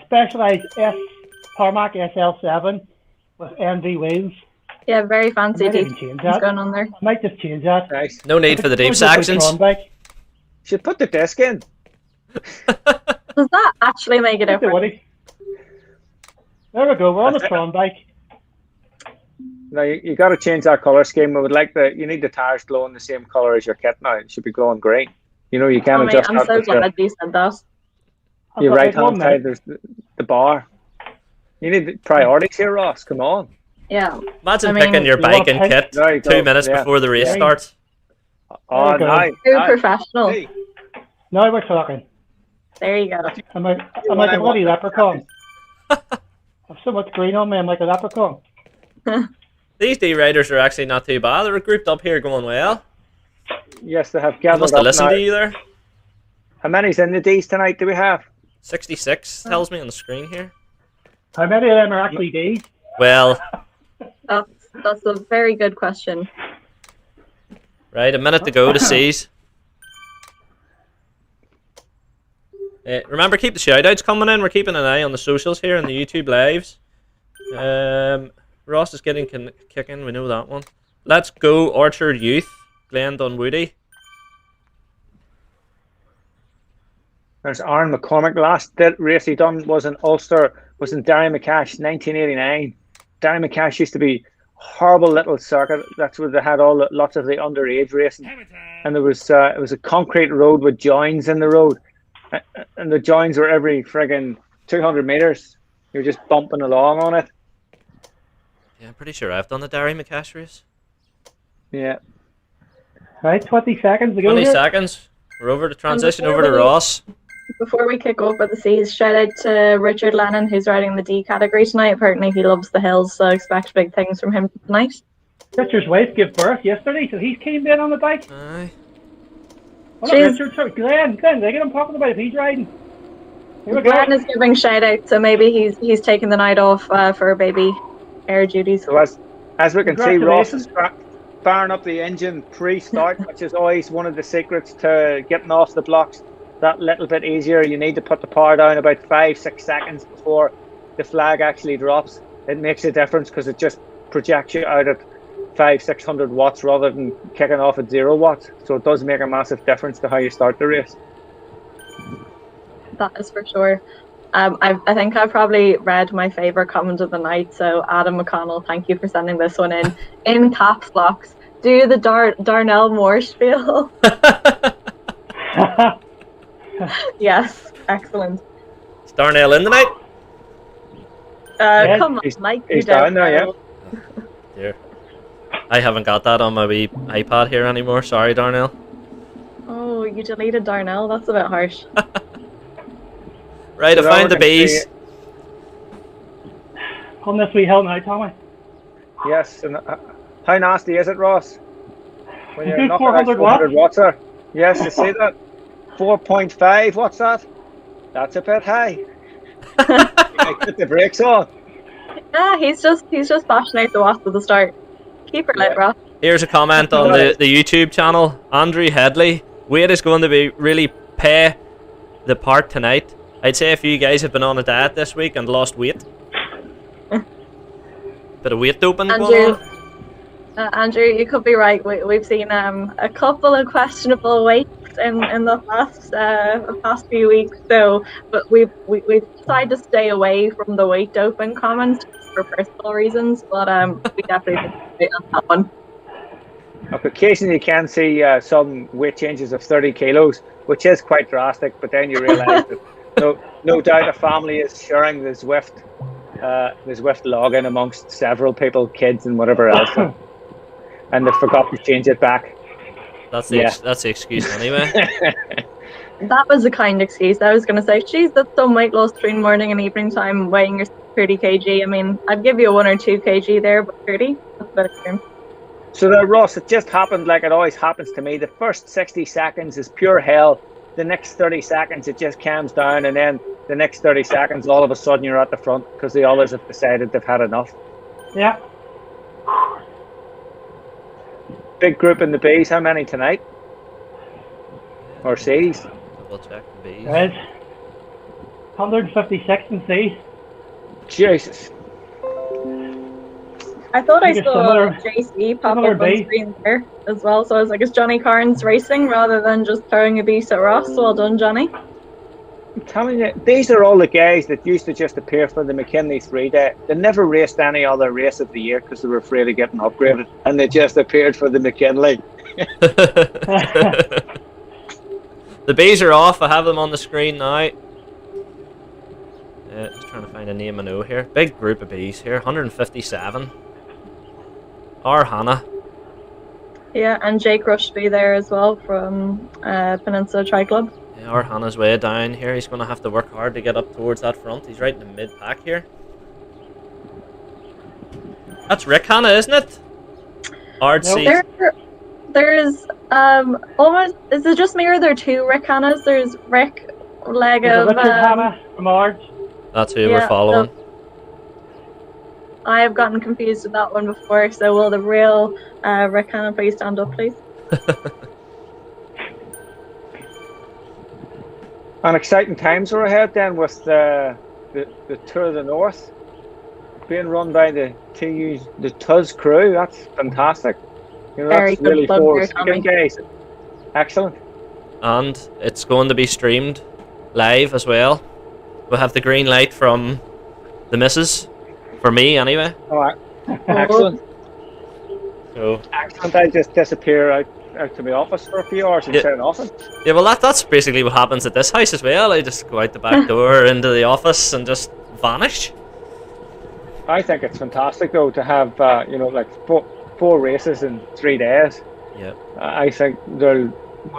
Specialized Tarmac SL7 with MV wheels. Yeah, very I fancy might even details change that. going on there. I might just change that. Nice. No need for the deep sections. Should put the disc in. Does that actually make a difference? There we go. We're on the Tron bike. No, you got to change that color scheme. We would like you need the tires glowing the same color as your kit now. It should be glowing green. You know, you can't adjust I'm so glad you said that. Your right hand side, there's the bar. You need priorities here, Ross. Come on. Yeah. Imagine picking your bike and kit 2 minutes before the race starts. Oh, nice. You're professional. Hey. Now we're talking. There you go. I'm like a bloody leprechaun. I've so much green on me, I'm like a leprechaun. These D riders are actually not too bad. They're grouped up here going well. Yes, they have I gathered must up have listened now. to you there. How many's in the D's tonight do we have? 66 tells me on the screen here. How many of them are actually D's? Well, that's a very good question. Right, a minute to go to C's. Remember, keep the shoutouts coming in. We're keeping an eye on the socials here and the YouTube lives. Ross is getting kicking. We know that one. Let's go Orchard Youth, Glenn Dunwoody. There's Aaron McCormick. Last race he done was in Ulster, was in Daly McCash, 1989. Daly McCash used to be a horrible little circuit. That's where they had lots of the underage racing. And it was a concrete road with joins in the road. And the joins were every friggin' 200 meters. You're just bumping along on it. Yeah, I'm pretty sure I've done the Daly McCash race. Yeah. Right, 20 seconds to go. 20 seconds. We're over to transition over to Ross. Before we kick over the C's, shout out to Richard Lennon, who's riding the D category tonight. Apparently he loves the hills, so expect big things from him tonight. Richard's wife gave birth yesterday, so he's keen being on the bike. Aye. What about Richard? Glenn, they get him talking about if he's riding. Glenn is giving shout out, so maybe he's taking the night off for baby air duties. So as we can see, Ross is firing up the engine pre-start, which is always one of the secrets to getting off the blocks that little bit easier. You need to put the power down about 5-6 seconds before the flag actually drops. It makes a difference because it just projects you out at 500-600 watts rather than kicking off at 0 watts. So it does make a massive difference to how you start the race. That is for sure. I think I probably read my favourite comment of the night. So Adam McConnell, thank you for sending this one in caps locks. Do the Darnell Moore spiel. Yes, excellent. Is Darnell in tonight? Come on, Mike. He's down there, yeah. Dear. I haven't got that on my wee iPad here anymore. Sorry, Darnell. Oh, you deleted Darnell? That's a bit harsh. Right, I found the B's. On this wee hill now, Tommy. Yes, and how nasty is it, Ross? When you're knocking 400 out 400 watts there. Yes, you see that? 4.5, what's that? That's a bit high. You put the brakes on. Yeah, he's just bashing out the watts at the start. Keep her lit, Ross. Here's a comment on the YouTube channel. Andrew Headley. Weight is going to be really pay the part tonight. I'd say if you guys have been on a diet this week and lost weight. Bit of weight doping going on. Andrew, you could be right. We've seen a couple of questionable weights in the past few weeks. So, but we've decided to stay away from the weight doping comments for personal reasons. But we definitely think on that one. Occasionally you can see some weight changes of 30 kilos, which is quite drastic. But then you realise that no doubt a family is sharing the Zwift login amongst several people, kids and whatever else. And they forgot to change it back. That's the excuse anyway. That was a kind excuse. I was going to say, geez, that's some weight loss between morning and evening time, weighing your 30 kg. I mean, I'd give you a 1 or 2 kg there, but 30, that's a bit extreme. So there, Ross, it just happened like it always happens to me. The first 60 seconds is pure hell. The next 30 seconds, it just calms down. And then the next 30 seconds, all of a sudden you're at the front because the others have decided they've had enough. Yeah. Big group in the B's. How many tonight? Or C's? Double check the B's. Right. 156 in C. Jesus. I thought I You're saw similar- JC pop similar up on B. screen there as well. So I was like, is Johnny Carnes racing rather than just throwing a beast at Ross? Well done, Johnny. I'm telling you, these are all the guys that used to just appear for the McKinley 3-day. They never raced any other race of the year because they were afraid of getting upgraded, and they just appeared for the McKinley. The Bs are off. I have them on the screen now. Just trying to find a name I know here. Big group of Bs here. 157. Our Hannah. Yeah, and Jake Rushby there as well from Peninsula Tri Club. Yeah, our Hannah's way down here. He's going to have to work hard to get up towards that front. He's right in the mid-pack here. That's Rick Hannah, isn't it? RC. There's almost, is it just me or there are two Rick Hannahs? There's Rick, leg There's of a Richard Hannah from Ards. That's who we're following. I have gotten confused with that one before, so will the real Rick Hannah please stand up, please? And exciting times are ahead then with the Tour of the North being run by the TUZ crew. That's fantastic. You know, Very that's really good four club here, guys. Excellent. And it's going to be streamed live as well. We'll have the green light from the missus. For me, anyway. All right. Excellent. So. Excellent. I just disappear out to my office for a few hours and say nothing. Yeah, well, that's basically what happens at this house as well. I just go out the back door into the office and just vanish. I think it's fantastic though to have like four races in 3 days. Yeah. I think we'll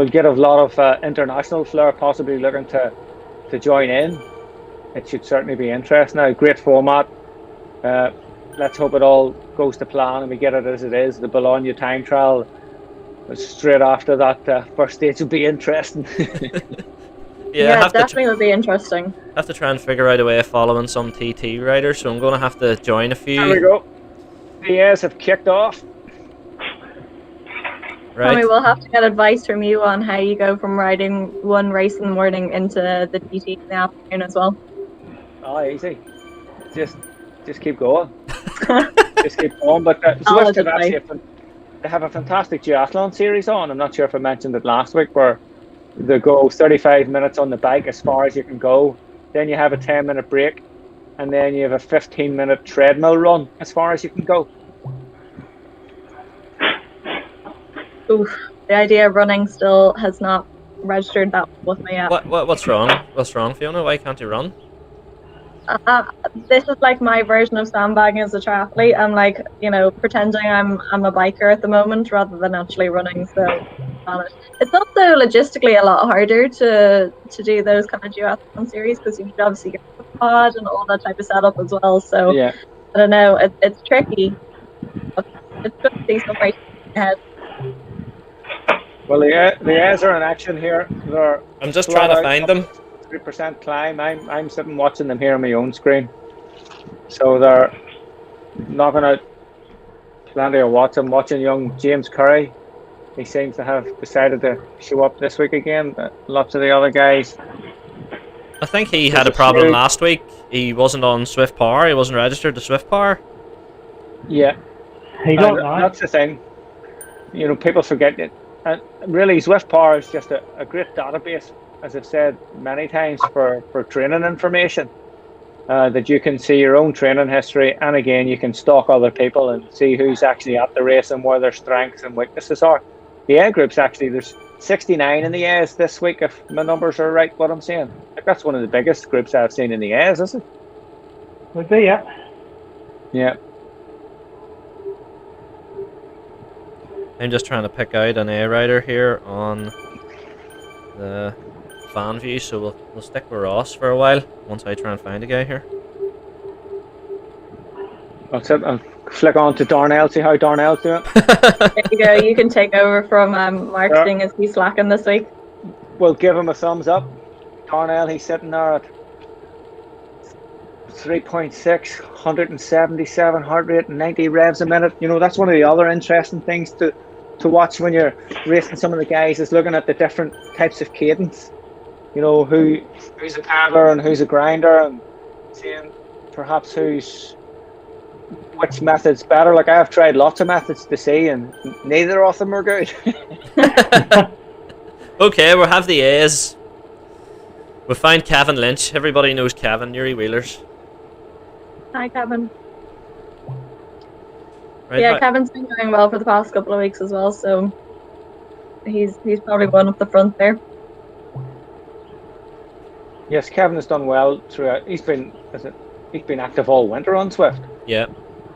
get a lot of international flair possibly looking to join in. It should certainly be interesting. Now, great format. Let's hope it all goes to plan and we get it as it is. The Bologna time trial straight after that first stage will be interesting. Yeah, definitely will be interesting. Have to try and figure out a way of following some TT riders, so I'm going to have to join a few. There we go. The A's have kicked off. Right. Tommy, we'll have to get advice from you on how you go from riding one race in the morning into the TT in the afternoon as well. Oh, easy. Just keep going. Just keep going. But Zwift they have a fantastic duathlon series on. I'm not sure if I mentioned it last week, where they go 35 minutes on the bike as far as you can go. Then you have a 10-minute break, and then you have a 15-minute treadmill run as far as you can go. Oof, the idea of running still has not registered that with me yet. What's wrong? What's wrong, Fiona? Why can't you run? This is like my version of sandbagging as a triathlete. I'm like, pretending I'm a biker at the moment rather than actually running. So it's also logistically a lot harder to do those kind of duathlon series because you need to obviously get the pod and all that type of setup as well. So yeah. I don't know, it's tricky. But it's good to see some racing ahead. Well, the A's are in action here. I'm just trying to find them. 3% climb. I'm sitting watching them here on my own screen. So they're knocking out plenty of watts. I'm watching young James Curry. He seems to have decided to show up this week again. Lots of the other guys. I think he had a problem last week. He wasn't on Swift Power. He wasn't registered to Swift Power. Yeah. That's the thing. People forget it. And really, Swift Power is just a great database, as I've said many times, for training information. That you can see your own training history, and again, you can stalk other people and see who's actually at the race and where their strengths and weaknesses are. The A groups, actually, there's 69 in the A's this week, if my numbers are right, what I'm saying. That's one of the biggest groups I've seen in the A's, isn't it? Would be, yeah. Yeah. I'm just trying to pick out an A rider here on the fan view, so we'll stick with Ross for a while once I try and find a guy here. I'll flick on to Darnell, see how Darnell's doing. There you go, you can take over from Mark, seeing as he's slacking this week. We'll give him a thumbs up. Darnell, he's sitting there at 3.6, 177 heart rate, 90 revs a minute. That's one of the other interesting things to watch when you're racing some of the guys, is looking at the different types of cadence. you know, who's a paddler and who's a grinder, and seeing perhaps which method's better. Like, I have tried lots of methods to see, and neither of them are good. Okay, we'll have the A's. We'll find Kevin Lynch. Everybody knows Kevin, Yuri Wheelers. Hi, Kevin. Right, Yeah, Kevin's been doing well for the past couple of weeks as well, so he's probably one up the front there. Yes, Kevin has done well throughout. He's been active all winter on Swift. Yeah.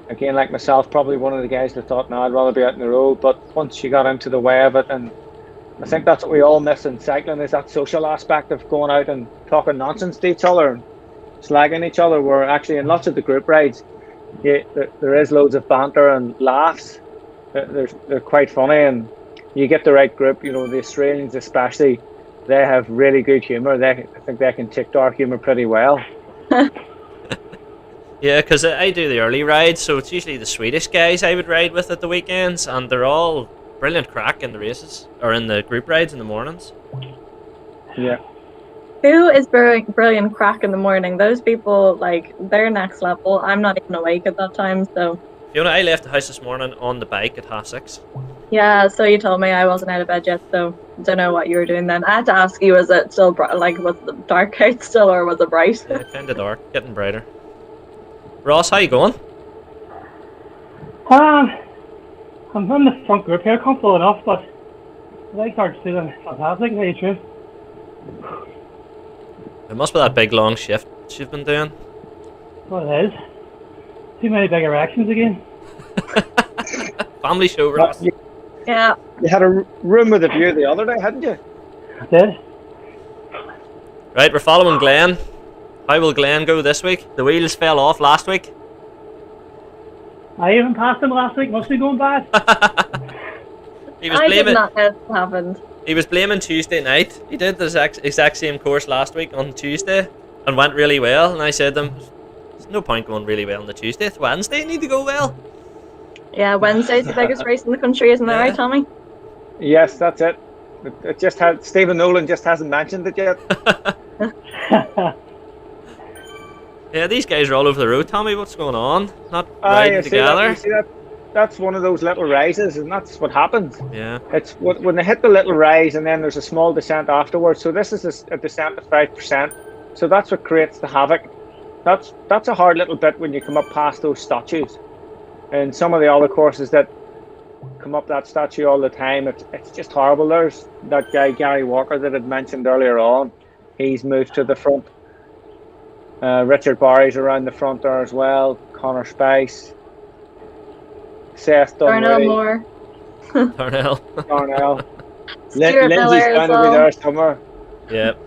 Again, like myself, probably one of the guys that thought, no, I'd rather be out in the road. But once you got into the way of it, and I think that's what we all miss in cycling, is that social aspect of going out and talking nonsense to each other and slagging each other. Where actually in lots of the group rides, yeah, there is loads of banter and laughs. They're quite funny, and you get the right group. You know, the Australians especially, they have really good humour. I think they can take dark humour pretty well. Yeah, because I do the early rides, so it's usually the Swedish guys I would ride with at the weekends, and they're all brilliant crack in the races, or in the group rides in the mornings. Yeah. Who is brilliant crack in the morning? Those people, like, they're next level. I'm not even awake at that time, so... Fiona, I left the house this morning on the bike at 6:30. Yeah, so you told me I wasn't out of bed yet, so don't know what you were doing then. I had to ask you, was it still bright, like, was it dark out still, or was it bright? Yeah, kind of dark, getting brighter. Ross, how you going? I'm in the front group here, comfortable enough, but the legs aren't feeling fantastic, to tell you the truth. It must be that big long shift you've been doing. What it is. Too many big erections again. Family show, Ross. Yeah. You had a room with a view the other day, hadn't you? I did. Right, we're following Glenn. How will Glenn go this week? The wheels fell off last week. I even passed him last week, must be going bad. He was I blaming. did not know it happened. He was blaming Tuesday night. He did the exact same course last week on Tuesday and went really well. And I said to him, "There's no point going really well on the Tuesday. It's Wednesday. You need to go well." Yeah, Wednesday's the biggest race in the country, isn't that right, Tommy? Yes, that's it. It just had Stephen Nolan just hasn't mentioned it yet. Yeah, these guys are all over the road. Tommy, what's going on? Not riding together. That's one of those little rises, and that's what happens. Yeah. It's when they hit the little rise, and then there's a small descent afterwards. So this is a descent of 5%. So that's what creates the havoc. That's a hard little bit when you come up past those statues. And some of the other courses that come up that statue all the time, it's just horrible. There's that guy Gary Walker that I'd mentioned earlier on. He's moved to the front. Richard Barry's around the front there as well. Connor Spice. Seth Dunleary. Moore. Darnell. Stuart Miller Lindsay's as going to be well. there somewhere. Yep.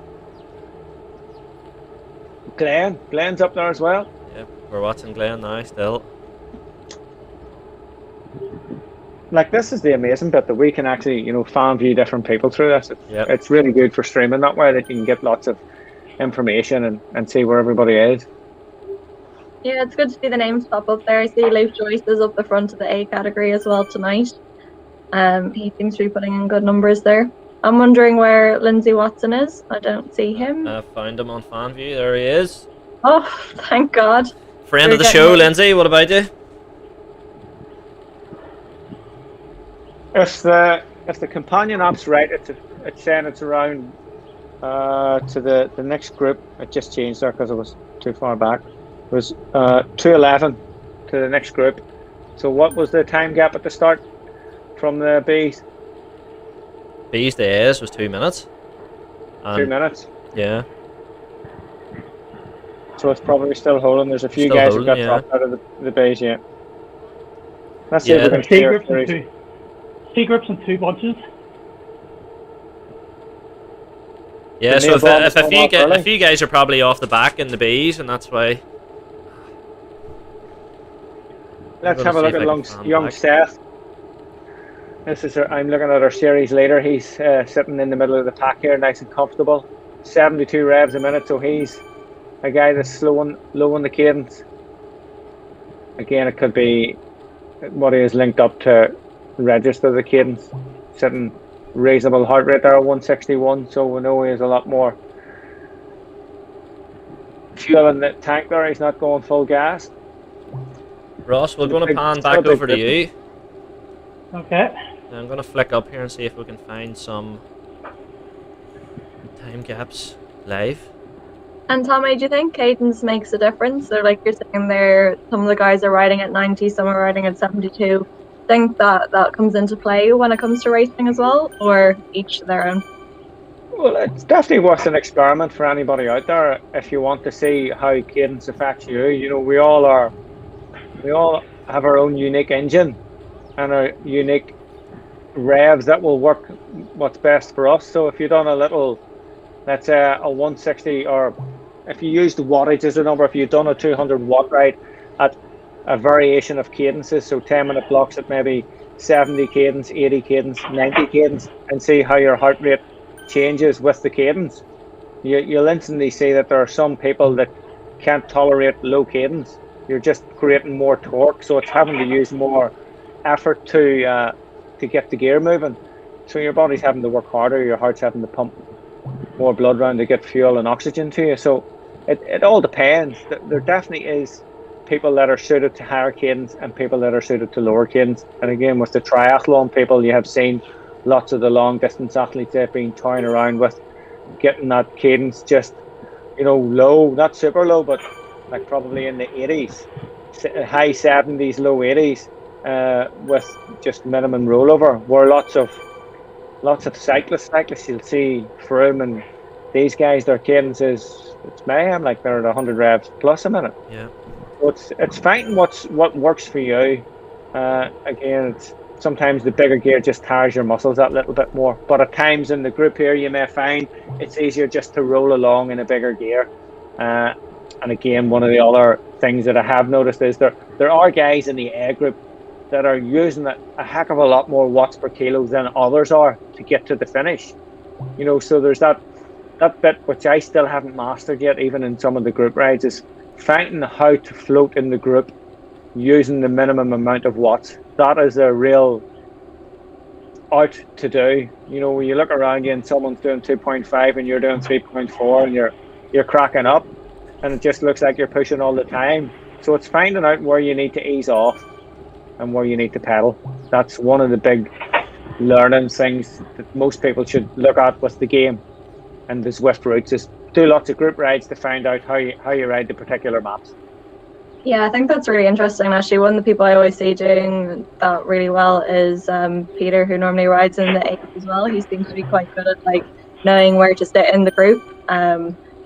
Glenn's up there as well. Yep. We're watching Glenn now still. Like, this is the amazing bit that we can actually, you know, fan view different people through this. Yep. It's really good for streaming that way, that you can get lots of information and see where everybody is. Yeah, it's good to see the names pop up there. I see Luke Joyce is up the front of the A category as well tonight. He seems to be putting in good numbers there. I'm wondering where Lindsay Watson is. I don't see him. I found him on FanView. There he is. Oh, thank God. Friend of the We're show, getting- Lindsay. What about you? If the companion app's right, it's saying it's around to the next group. It just changed there because it was too far back. It was 2:11 to the next group. So what was the time gap at the start from the B's? B's to A's was 2 minutes. 2 minutes. Yeah. So it's probably still holding. There's a few Still guys who holding, got yeah. dropped out of the B's yet. Let's see Yeah. if we can C clear groups and series. C groups and 2 bunches. Yeah, The so main if bomb a is going off few early. a few guys are probably off the back in the B's, and that's why. Let's I'm have a gonna look see at if I can find young back. Seth. I'm looking at our series leader. He's sitting in the middle of the pack here, nice and comfortable. 72 revs a minute, so he's a guy that's low on the cadence. Again, it could be what he is linked up to register the cadence. Sitting reasonable heart rate there, 161, so we know he has a lot more fuel in the tank there. He's not going full gas. Ross, we're going to pan back over to you. Okay. I'm going to flick up here and see if we can find some time gaps live. And Tommy, do you think cadence makes a difference? So like you're saying there, some of the guys are riding at 90, some are riding at 72. Think that comes into play when it comes to racing as well, or each their own? Well, it's definitely worth an experiment for anybody out there if you want to see how cadence affects you. You know, we all have our own unique engine and our unique revs that will work what's best for us. So if you've done a little, let's say a 160, or if you use the wattage as a number, if you've done a 200 watt ride at a variation of cadences, so 10-minute blocks at maybe 70 cadence, 80 cadence, 90 cadence, and see how your heart rate changes with the cadence, you'll instantly see that there are some people that can't tolerate low cadence. You're just creating more torque, so it's having to use more effort to get the gear moving. So your body's having to work harder, your heart's having to pump more blood around to get fuel and oxygen to you. So it all depends. There definitely is people that are suited to higher cadence and people that are suited to lower cadence. And again, with the triathlon people, you have seen lots of the long distance athletes they've been toying around with getting that cadence just, low, not super low, but like probably in the 80s, high 70s, low 80s, with just minimum rollover. Where lots of cyclists you'll see Froome and these guys, their cadence it's mayhem, like they're at 100 revs plus a minute. Yeah. So it's finding what works for you. Again, it's sometimes the bigger gear just tires your muscles that little bit more. But at times in the group here, you may find it's easier just to roll along in a bigger gear. And again, one of the other things that I have noticed is there are guys in the A group that are using a heck of a lot more watts per kilo than others are to get to the finish. So there's that bit which I still haven't mastered yet, even in some of the group rides, is finding how to float in the group using the minimum amount of watts. That is a real art to do. When you look around you and someone's doing 2.5 and you're doing 3.4 and you're cracking up and it just looks like you're pushing all the time. So it's finding out where you need to ease off and where you need to pedal. That's one of the big learning things that most people should look at with the game and the Zwift routes, is do lots of group rides to find out how you ride the particular maps. Yeah, I think that's really interesting. Actually, one of the people I always see doing that really well is Peter, who normally rides in the 8 as well. He seems to be quite good at knowing where to stay in the group.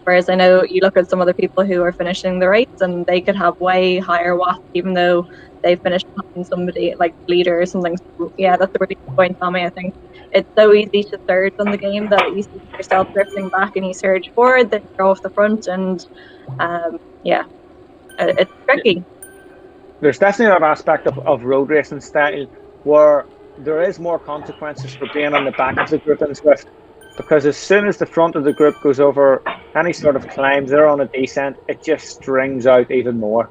Whereas I know you look at some other people who are finishing the race and they could have way higher watts, even though they finished behind somebody like leader or something. So, yeah, that's a really good point, Tommy. I think it's so easy to surge on the game that you see yourself drifting back and you surge forward, then you're off the front, and it's tricky. There's definitely an aspect of road racing style where there is more consequences for being on the back of the group in Zwift, because as soon as the front of the group goes over any sort of climbs, they're on a descent, it just strings out even more.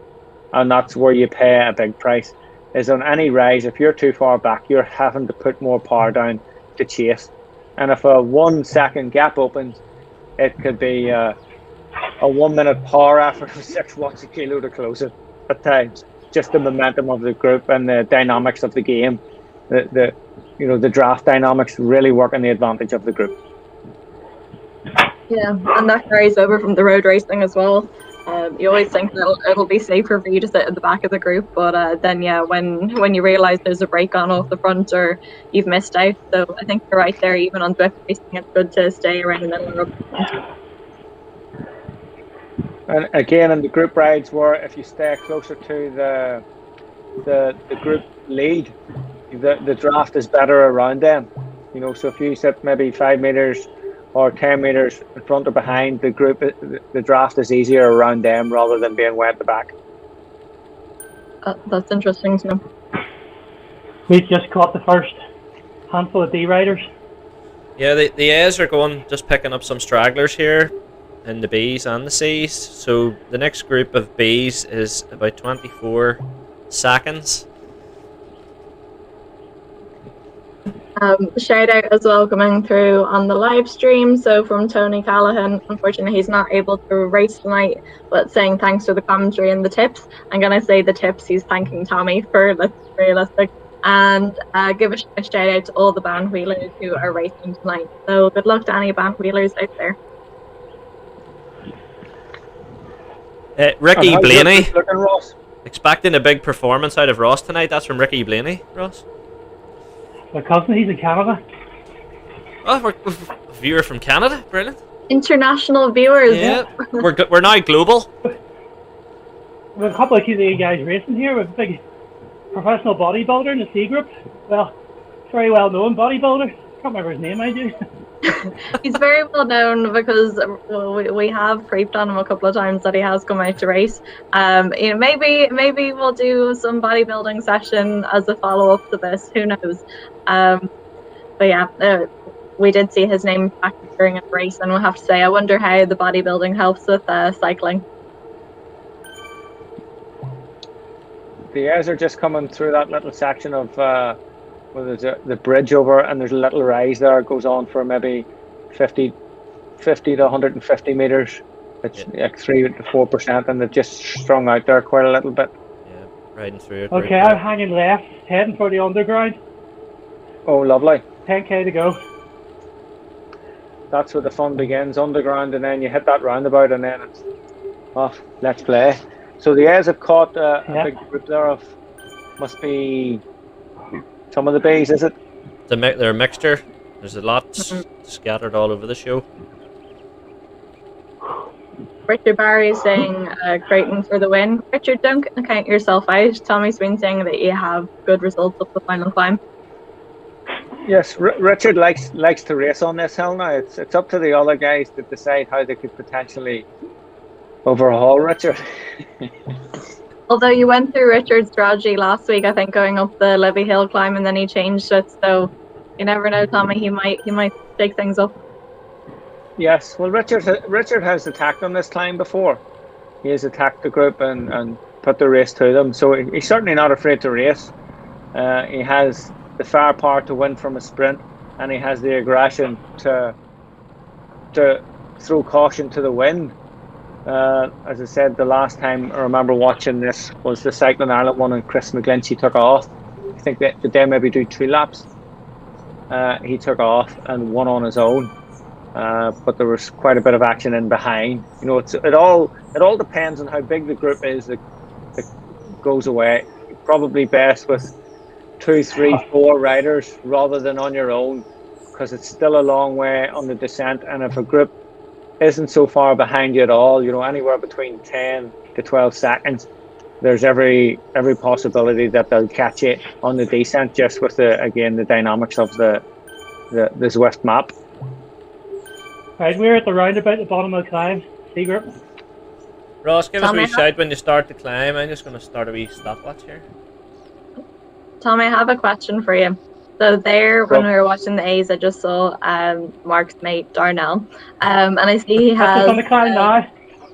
And that's where you pay a big price, is on any rise. If you're too far back, you're having to put more power down to chase. And if a 1 second gap opens, it could be a 1 minute power effort of 6 watts a kilo to close it at times. Just the momentum of the group and the dynamics of the game, the draft dynamics really work in the advantage of the group. Yeah, and that carries over from the road racing as well. You always think that it'll be safer for you to sit at the back of the group, but then when you realise there's a break on off the front or you've missed out. So I think you're right there. Even on Zwift racing, it's good to stay around the middle of the front. And again, in the group rides, where if you stay closer to the group lead, the draft is better around them. So if you sit maybe 5 meters or 10 meters in front or behind the group, the draft is easier around them rather than being way at the back. That's interesting to know. We just caught the first handful of D riders. Yeah, the A's are just picking up some stragglers here in the B's and the C's. So the next group of B's is about 24 seconds. Shout out as well coming through on the live stream. So from Tony Callahan, unfortunately he's not able to race tonight, but saying thanks for the commentary and the tips. I'm gonna say the tips. He's thanking Tommy for let's be realistic, and give a shout out to all the band wheelers who are racing tonight. So good luck to any band wheelers out there. Ricky Blaney, looking, Ross? Expecting a big performance out of Ross tonight. That's from Ricky Blaney, Ross. My cousin, he's in Canada. Oh, we're a viewer from Canada. Brilliant. International viewers. Yeah, we're now global. We have a couple of QA guys racing here. We have a big professional bodybuilder in the C group. Well, very well known bodybuilder. Can't remember his name, I do. He's very well known because we have creeped on him a couple of times that he has come out to race. You know, maybe we'll do some bodybuilding session as a follow up to this. Who knows? But yeah, we did see his name back during a race, and we'll have to say, I wonder how the bodybuilding helps with cycling. The airs are just coming through that little section of well, there's the bridge over, and there's a little rise there. It goes on for maybe 50 to 150 meters. It's like 3 to 4%, and they've just strung out there quite a little bit. Yeah, riding through it. Okay, I'm hanging left, heading for the underground. Oh, lovely. 10k to go. That's where the fun begins, underground, and then you hit that roundabout, and then it's off. Let's play. So the airs have caught a big group there of, must be some of the bays, is it? They're a mixture. There's a lot scattered all over the show. Richard Barry is saying Creighton for the win. Richard, don't count yourself out. Tommy's been saying that you have good results up the final climb. Yes, Richard likes to race on this hill now. It's up to the other guys to decide how they could potentially overhaul Richard. Although you went through Richard's strategy last week, I think, going up the Levy Hill climb, and then he changed it. So you never know, Tommy. He might shake things up. Yes, well, Richard has attacked on this climb before. He has attacked the group and put the race to them. So he's certainly not afraid to race. He has the firepower to win from a sprint, and he has the aggression to throw caution to the wind. As I said, the last time I remember watching this was the Cycling Ireland one, and Chris McGlinchey took off. I think that did they maybe do 2 laps. He took off and won on his own, but there was quite a bit of action in behind. You know, it all depends on how big the group is that goes away. Probably best with 2, 3, 4 riders rather than on your own, because it's still a long way on the descent, and if a group isn't so far behind you at all, you know, anywhere between 10 to 12 seconds, there's every possibility that they'll catch it on the descent, just with the dynamics of the Zwift map. Right, we're at the roundabout at the bottom of the climb. C group. Ross, give us a wee shout when you start the climb. I'm just going to start a wee stopwatch here. Tom, I have a question for you. So when we were watching the A's, I just saw Mark's mate Darnell, and I see he has. On the climb now.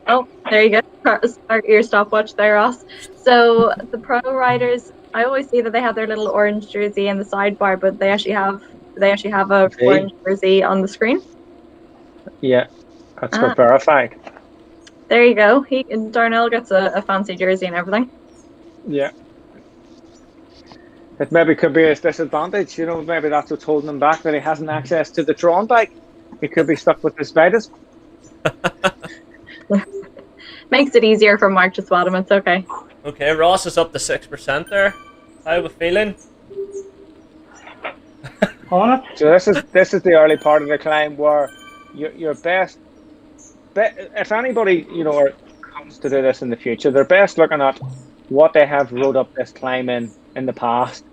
Oh, there you go. Start your stopwatch there, Ross. So the pro riders, I always see that they have their little orange jersey in the sidebar, but they actually have a orange jersey on the screen. Yeah, that's got verified. There you go. Darnell gets a fancy jersey and everything. Yeah. It maybe could be his disadvantage, you know, maybe that's what's holding him back, that he hasn't access to the Tron bike. He could be stuck with his Vitus. Makes it easier for Mark to swat him, it's okay. Okay, Ross is up to 6% there. How are we feeling? On it. So this is the early part of the climb where your best, if anybody, you know, comes to do this in the future, they're best looking at what they have rode up this climb in the past.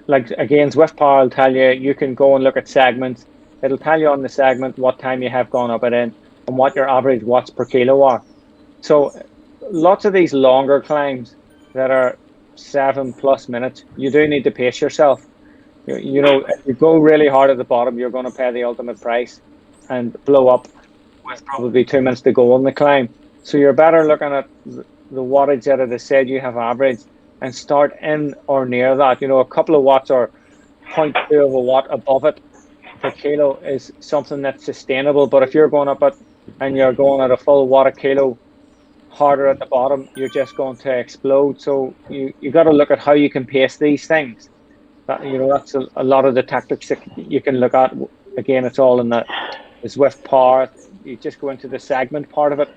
Like again, Zwift Power will tell you can go and look at segments. It'll tell you on the segment what time you have gone up it in and what your average watts per kilo are. So lots of these longer climbs that are 7+ minutes, you do need to pace yourself. You know, if you go really hard at the bottom, you're going to pay the ultimate price and blow up with probably 2 minutes to go on the climb. So you're better looking at the wattage that it has said you have average and start in or near that. You know, a couple of watts or 0.2 of a watt above it per kilo is something that's sustainable. But if you're going up at and you're going at a full watt a kilo harder at the bottom, you're just going to explode. So you got to look at how you can pace these things. That, that's a lot of the tactics that you can look at. Again, it's all in the Zwift power. You just go into the segment part of it,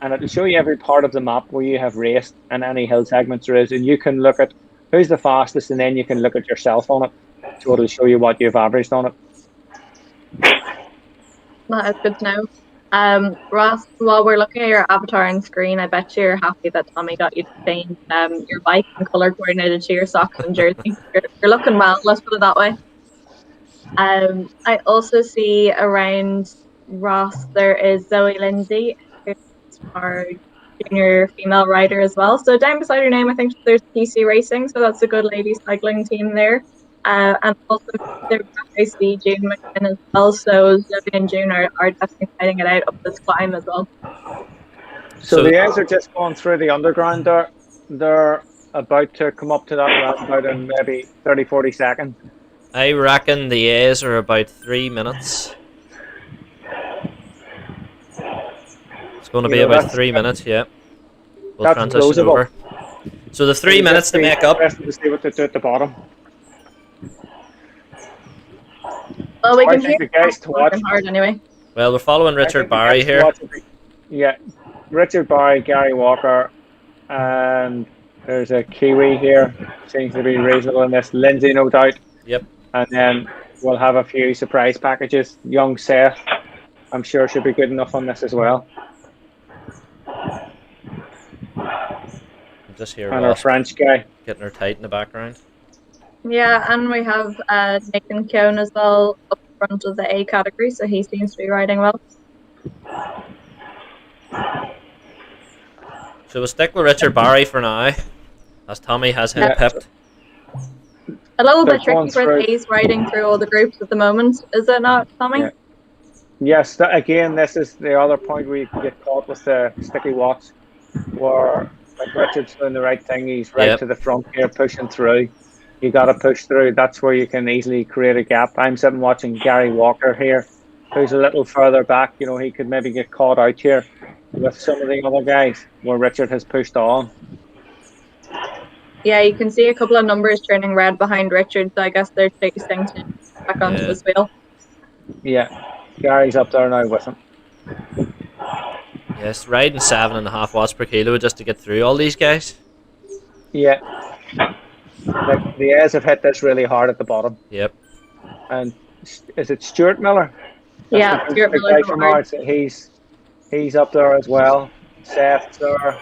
and it'll show you every part of the map where you have raced and any hill segments there is, and you can look at who's the fastest, and then you can look at yourself on it. So it'll show you what you've averaged on it. That is good to know. Ross, while we're looking at your avatar on screen, I bet you're happy that Tommy got you to change your bike and colour coordinated to your socks and jersey. You're looking well, let's put it that way. I also see around Ross there is Zoe Lindsay, who's our junior female rider as well. So down beside her name, I think there's TC Racing, so that's a good ladies cycling team there. And also I see June McKinn as well, so Zoe and June are definitely fighting it out up this climb as well. So the A's are just going through the underground there. They're about to come up to that roundabout in maybe 30-40 seconds. I reckon the A's are about 3 minutes. It's going to be about 3 minutes, yeah. We'll transition over. So the 3 minutes to make up. To see what they do at the bottom. Well, we can hear the guys to watch. Hard anyway. Well, we're following Richard Barry here. Yeah, Richard Barry, Gary Walker, and there's a Kiwi here. Seems to be reasonable in this. Lindsay, no doubt. Yep. And then we'll have a few surprise packages. Young Seth, I'm sure, should be good enough on this as well. Just here, and our French guy getting her tight in the background. Yeah, and we have Nathan Keown as well up front of the A category, so he seems to be riding well. So we'll stick with Richard Barry for now, as Tommy has him pipped. A little bit tricky for A's riding through all the groups at the moment, is it not, Tommy? Yeah. Yes, again, this is the other point where you can get caught with the sticky watch, where Richard's doing the right thing. He's right to the front here, pushing through. You got to push through. That's where you can easily create a gap. I'm sitting watching Gary Walker here, who's a little further back. He could maybe get caught out here with some of the other guys where Richard has pushed on. Yeah, you can see a couple of numbers turning red behind Richard, so I guess they're chasing to back onto his wheel. Yeah, Gary's up there now with him. Yes, riding 7.5 watts per kilo just to get through all these guys. Yeah. Like the A's have hit this really hard at the bottom. Yep. And is it Stuart Miller? Yeah, Stuart Miller from ours. He's up there as well. Seth's there.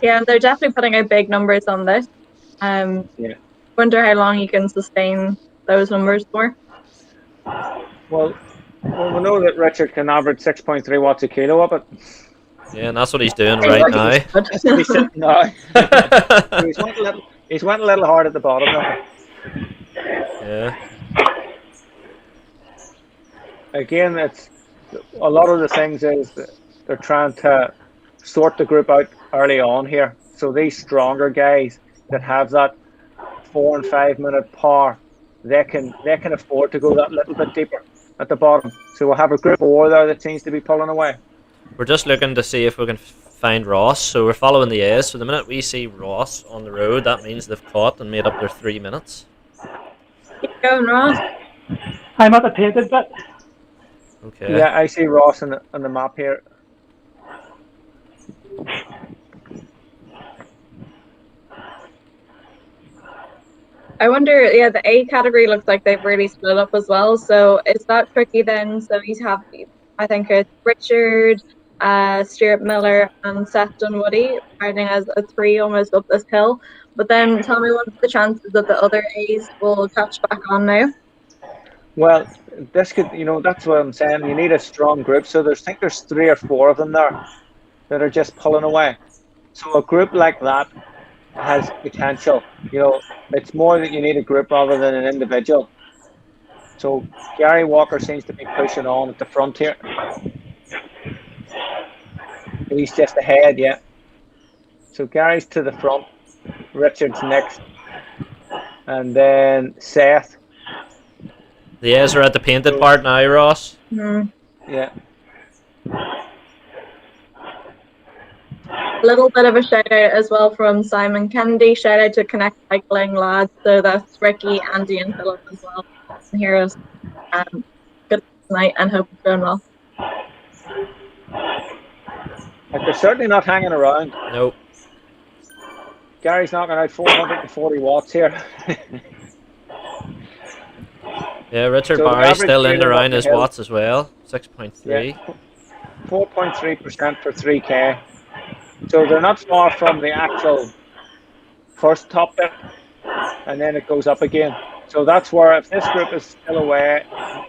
Yeah, they're definitely putting out big numbers on this. Wonder how long you can sustain those numbers for. Well, we know that Richard can average 6.3 watts a kilo up it. Yeah, and that's what he's doing right now. He's sitting now. He's went a little hard at the bottom now. Yeah. Again, it's a lot of the things is that they're trying to sort the group out early on here. So these stronger guys that have that 4 and 5 minute power, they can afford to go that little bit deeper at the bottom. So we'll have a group of 4 there that seems to be pulling away. We're just looking to see if we can find Ross, so we're following the A's. So the minute we see Ross on the road, that means they've caught and made up their 3 minutes. Keep going, Ross. I'm at the painted bit. Okay. Yeah, I see Ross on the map here. I wonder, the A category looks like they've really split up as well. So is that tricky then? So he's happy. I think it's Richard, Stuart Miller, and Seth Dunwoody riding as a 3 almost up this hill. But then tell me, what are the chances that the other A's will catch back on now? Well, this could, that's what I'm saying. You need a strong group. So I think there's 3 or 4 of them there that are just pulling away. So a group like that has potential. It's more that you need a group rather than an individual. So Gary Walker seems to be pushing on at the front here. He's just ahead, yeah. So Gary's to the front. Richard's next, and then Seth. The A's are at the painted part now, Ross. Yeah. A little bit of a shout out as well from Simon Kennedy. Shout out to Connect Cycling lads. So that's Ricky, Andy, and Philip as well. And hear us. Good night and hope it's going well. Like they're certainly not hanging around. Nope. Gary's knocking out 440 watts here. Yeah, Richard So Barry's the still in average around his hill- watts as well. 6.3. Yeah, 4.3% for 3K. So they're not far from the actual first top bit, and then it goes up again. So that's where, if this group is still away,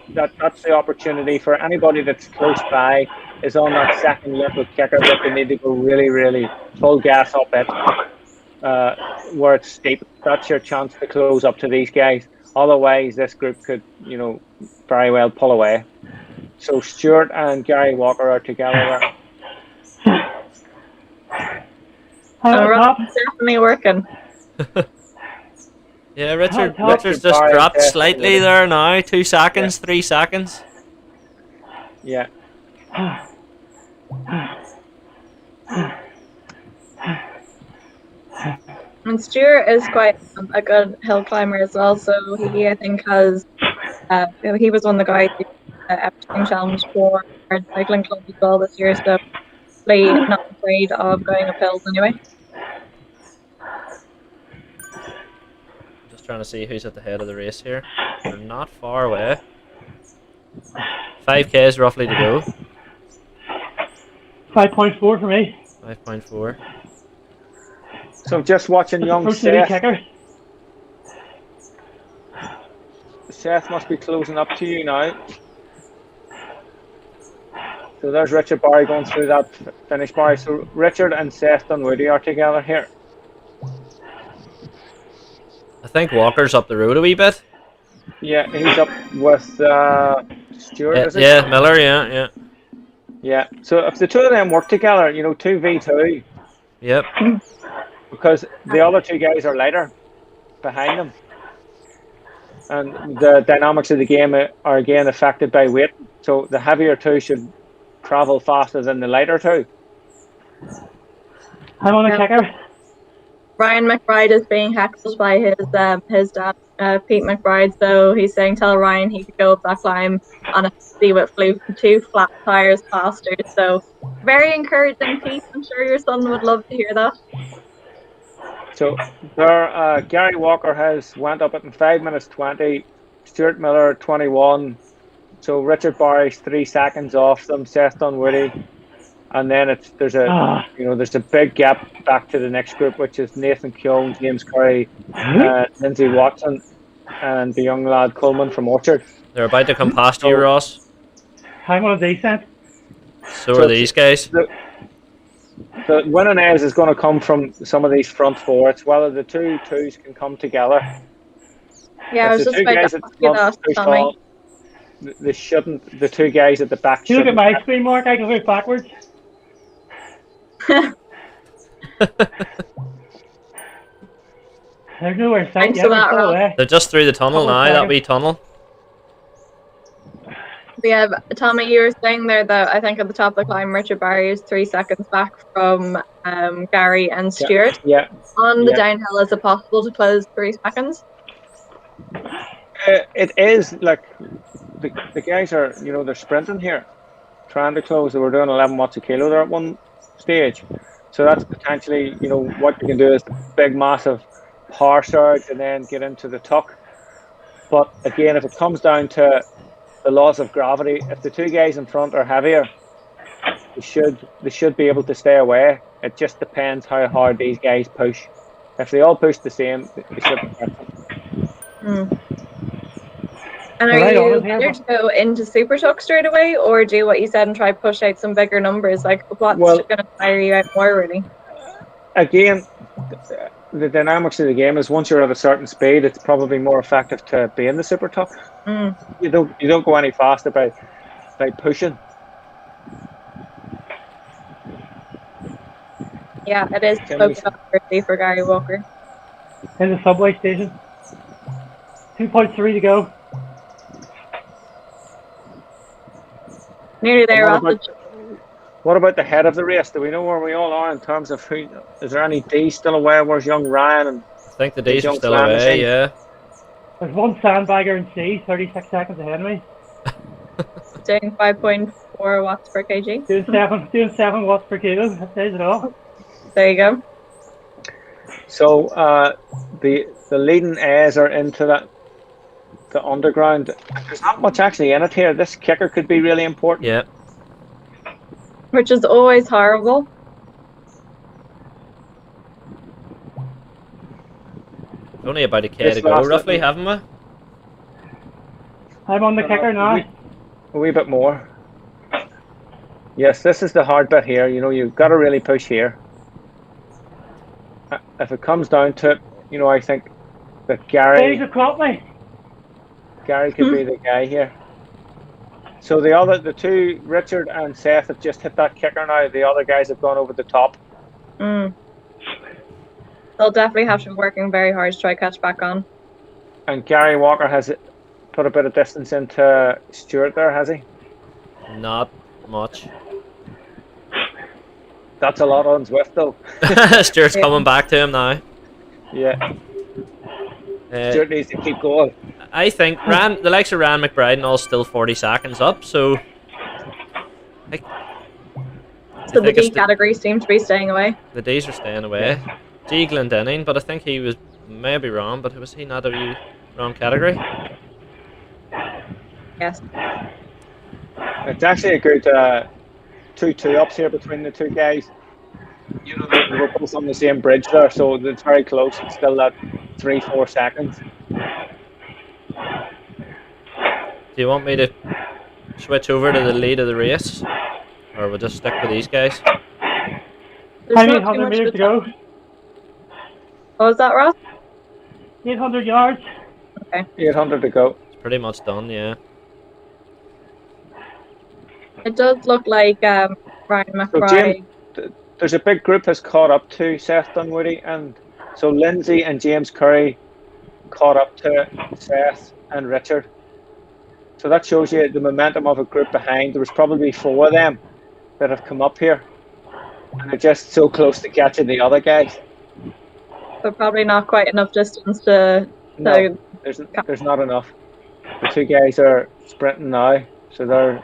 that's the opportunity for anybody that's close by, is on that second little kicker that they need to go really, really full gas up it, where it's steep. That's your chance to close up to these guys. Otherwise, this group could, very well pull away. So Stuart and Gary Walker are together there. Rob's definitely working. Yeah, Richard's just dropped slightly there now. 2 seconds, 3 seconds. Yeah. And Stuart is quite a good hill climber as well. So he, I think, has he was one of the guys who Epstein Challenge for our cycling club as well this year. So really not afraid of going up hills anyway. Just trying to see who's at the head of the race here. They're not far away. 5Ks roughly to go. 5.4 for me. 5.4. So just watching young Approach the big Seth. kicker. Seth must be closing up to you now. So there's Richard Barry going through that finish bar. So Richard and Seth Dunwoody are together here. I think Walker's up the road a wee bit. Yeah, he's up with Stuart, is it? Yeah, Miller, yeah. Yeah, so if the two of them work together, 2v2, Yep. because the other two guys are lighter behind them. And the dynamics of the game are again affected by weight. So the heavier two should travel faster than the lighter two. I'm on a kicker. Ryan McBride is being heckled by his dad, Pete McBride. So he's saying, tell Ryan he could go up that climb on a 50 with 2 flat tires faster. So very encouraging, Pete. I'm sure your son would love to hear that. So there, Gary Walker went up at 5 minutes 20. Stuart Miller 21. So Richard Barry's 3 seconds off them. Seth Dunwoody. And then there's a big gap back to the next group, which is Nathan Keown, James Curry, Lindsay Watson, and the young lad Coleman from Orchard. They're about to come past you, Ross. I'm on a descent. So are these guys. The winning A's is going to come from some of these front four. It's whether the two twos can come together. Yeah, I was just about to ask you that, Tommy. They shouldn't. The two guys at the back. You look at my screen, Mark. I can go backwards. There's nowhere sight Thanks yet. for that, Rob. Away. They're just through the tunnel now, that wee tunnel. Yeah, Tommy, you were saying there that I think at the top of the climb, Richard Barry is 3 seconds back from Gary and Stuart. Yeah. On the downhill, is it possible to close 3 seconds? It is, like, the guys are, they're sprinting here, trying to close. They were doing 11 watts a kilo there at one stage. So that's potentially, what you can do is big, massive power surge and then get into the tuck. But again, if it comes down to the laws of gravity, if the two guys in front are heavier, they should be able to stay away. It just depends how hard these guys push. If they all push the same, they should be perfect. And are you better to go into Super Tuck straight away, or do what you said and try push out some bigger numbers? Like, what's going to tire you out more, really? Again, the dynamics of the game is once you're at a certain speed, it's probably more effective to be in the Super Tuck. You don't go any faster by pushing. Yeah, it is so early for Gary Walker. in the subway station. 2.3 to go. Nearly there, And Ross. what about the head of the race? Do we know where we all are in terms of who? Is there any D still away? Where's young Ryan? And I think the D's are young still Flam away, machine? yeah. There's one sandbagger in C, 36 seconds ahead of me. Doing 5.4 watts per kg. Doing 7 watts per kilo. That says it all. There you go. So the leading A's are into the underground. There's not much actually in it here. This kicker could be really important. Yeah. Which is always horrible. Only about a K This to go, last roughly, little- haven't we? I'm on the kicker now. A wee bit more. Yes, this is the hard bit here. You know, you've got to really push here. If it comes down to it, you know, I think that Days have caught me. Gary could be the guy here. So the two, Richard and Seth, have just hit that kicker now. The other guys have gone over the top. Mm. They'll definitely have to be working very hard to try to catch back on. And Gary Walker has put a bit of distance into Stuart there, has he? Not much. That's a lot on Zwift though. Stuart's coming back to him now. Yeah. Stuart needs to keep going. I think the likes of Ryan McBride and all still 40 seconds up, so... So the D category seems to be staying away. The D's are staying away. G Glendenning, but I think he was maybe wrong, but was he not a wrong category? Yes. It's actually a good 2-2 ups here between the two guys. You know, they were both on the same bridge there, so it's very close. It's still at 3-4 seconds. Do you want me to switch over to the lead of the race? Or we'll just stick with these guys? There's not too 800 much meters to go. What was that, Ross? 800 yards. Okay. 800 to go. It's pretty much done, yeah. It does look like Ryan McBride. There's a big group has caught up to Seth Dunwoody, and so Lindsay and James Curry caught up to Seth and Richard. So that shows you the momentum of a group behind. There was probably 4 of them that have come up here, and they're just so close to catching the other guys. But probably not quite enough distance to... No, there's not enough. The two guys are sprinting now, so they're...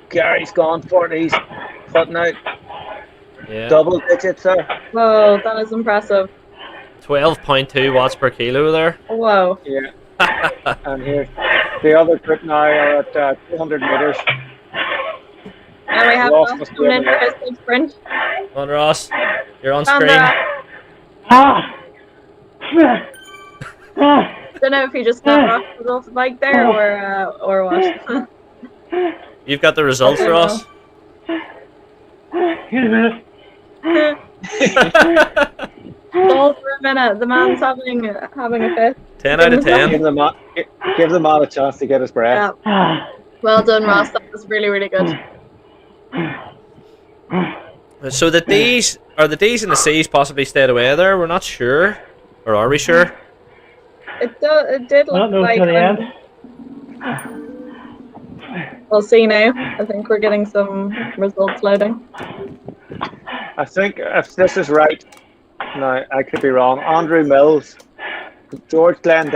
Gary's gone for it. He's putting out double digits there. Whoa, that is impressive. 12.2 watts per kilo there. Whoa. Yeah. And here, the other group now are at 200 meters. And we have Ross coming in for his big sprint. Come on, Ross. You're on And, screen. Don't know if he just got Ross off the bike there or what. You've got the results, Ross. Here's a minute. All for a minute. The man's having a fit. 10 out of 10. Give the man a chance to get his breath. Yeah. Well done, Ross. That was really, really good. So the D's and the C's possibly stayed away there. We're not sure, or are we sure? It did look like. To the end. We'll see now. I think we're getting some results loading. I think if this is right, no, I could be wrong. Andrew Mills, George Glenn